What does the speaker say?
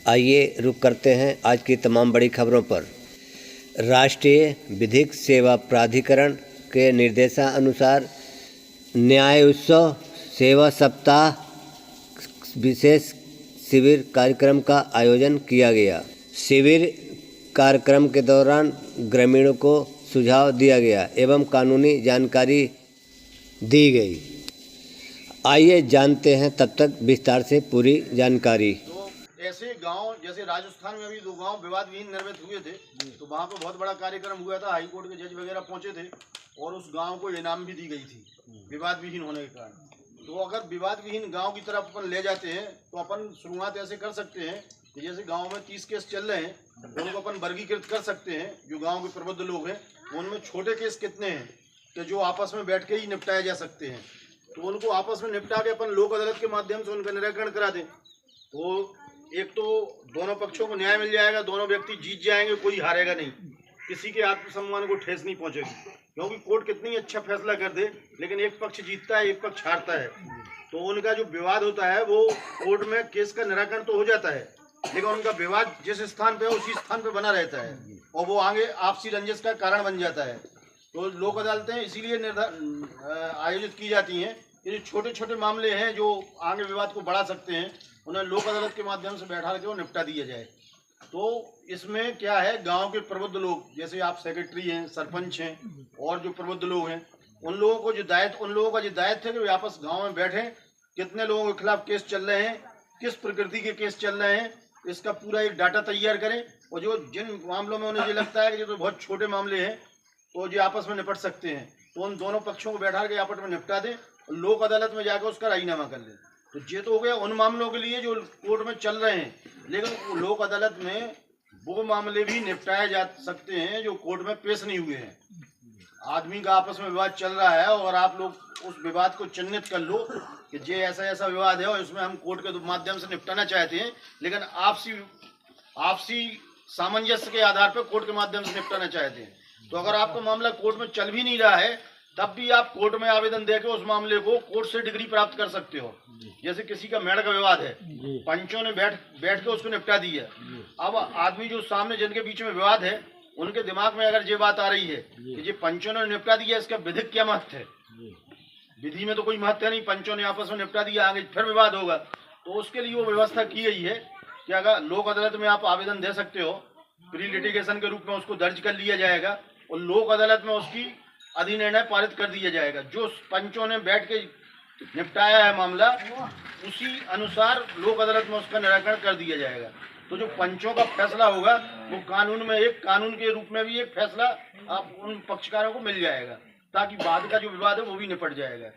आइए रुक करते हैं आज की तमाम बड़ी खबरों पर। राष्ट्रीय विधिक सेवा प्राधिकरण के निर्देशानुसार न्याय उत्सव सेवा सप्ताह विशेष शिविर कार्यक्रम का आयोजन किया गया। शिविर कार्यक्रम के दौरान ग्रामीणों को सुझाव दिया गया एवं कानूनी जानकारी दी गई। आइए जानते हैं तब तक विस्तार से पूरी जानकारी। ऐसे गांव जैसे राजस्थान में भी 2 गांव विवाद विहीन निर्मित हुए थे, तो वहां पे बहुत बड़ा कार्यक्रम हुआ था। हाई कोर्ट के जज वगैरह पहुंचे थे और उस गांव को इनाम भी दी गई थी विवाद विहीन होने के कारण। तो अगर विवाद विहीन गांव की तरफ अपन ले जाते हैं तो अपन शुरुआत ऐसे कर सकते हैं कि जैसे गांव में 30 केस चल रहे हैं तो उनको अपन वर्गीकृत कर सकते हैं। जो गाँव के प्रबुद्ध लोग हैं उनमें छोटे केस कितने हैं कि जो आपस में बैठ के ही निपटाए जा सकते हैं, तो उनको आपस में निपटा के अपन लोक अदालत के माध्यम से उनका निराकरण करा दें। तो एक तो दोनों पक्षों को न्याय मिल जाएगा, दोनों व्यक्ति जीत जाएंगे, कोई हारेगा नहीं, किसी के आत्मसम्मान को ठेस नहीं पहुंचेगी। क्योंकि कोर्ट कितनी अच्छा फैसला कर दे लेकिन एक पक्ष जीतता है एक पक्ष हारता है, तो उनका जो विवाद होता है वो कोर्ट में केस का निराकरण तो हो जाता है लेकिन उनका विवाद जिस स्थान पे उसी स्थान पे बना रहता है और वो आगे आपसी रंजिश का कारण बन जाता है। तो लोक अदालतें इसीलिए आयोजित की जाती हैं कि जो छोटे छोटे मामले हैं जो आगे विवाद को बढ़ा सकते हैं उन्हें लोक अदालत के माध्यम से बैठा के वो निपटा दिया जाए। तो इसमें क्या है, गांव के प्रबुद्ध लोग जैसे आप सेक्रेटरी हैं, सरपंच हैं और जो प्रबुद्ध लोग हैं उन लोगों को जो दायित्व है कि वे आपस गाँव में बैठें, कितने लोगों के खिलाफ केस चल रहे हैं, किस प्रकृति के केस चल रहे हैं, इसका पूरा एक डाटा तैयार करें। और जो जिन मामलों में उन्हें ये लगता है कि जो तो बहुत छोटे मामले हैं तो जो आपस में निपट सकते हैं तो उन दोनों पक्षों को बैठा के आपस में निपटा दें और लोक अदालत में जाकर उसका राजीनामा कर लें। तो ये तो हो गया उन मामलों के लिए जो कोर्ट में चल रहे हैं, लेकिन लोक अदालत में वो मामले भी निपटाए जा सकते हैं जो कोर्ट में पेश नहीं हुए हैं। आदमी का आपस में विवाद चल रहा है और आप लोग उस विवाद को चिन्हित कर लो कि ये ऐसा ऐसा विवाद है और इसमें हम कोर्ट के माध्यम से निपटाना चाहते हैं, लेकिन आपसी सामंजस्य के आधार पर कोर्ट के माध्यम से निपटाना चाहते हैं। तो अगर आपका मामला कोर्ट में चल भी नहीं रहा है तब भी आप कोर्ट में आवेदन देकर उस मामले को कोर्ट से डिग्री प्राप्त कर सकते हो। जैसे किसी का मेड़ का विवाद है, पंचों ने बैठ के उसको निपटा दिया। अब आदमी जो सामने जिनके बीच में विवाद है उनके दिमाग में अगर ये बात आ रही है कि ये पंचों ने निपटा दिया, इसका विधिक क्या महत्व है? विधि में तो कोई महत्व नहीं, पंचों ने आपस में निपटा दिया, आगे फिर विवाद होगा। तो उसके लिए वो व्यवस्था की गई है कि अगर लोक अदालत में आप आवेदन दे सकते हो, प्री लिटिगेशन के रूप में उसको दर्ज कर लिया जाएगा और लोक अदालत में उसकी अधिनिर्णय पारित कर दिया जाएगा। जो पंचों ने बैठ के निपटाया है मामला उसी अनुसार लोक अदालत में उसका निराकरण कर दिया जाएगा। तो जो पंचों का फैसला होगा वो कानून के रूप में भी एक फैसला आप उन पक्षकारों को मिल जाएगा ताकि बाद का जो विवाद है वो भी निपट जाएगा।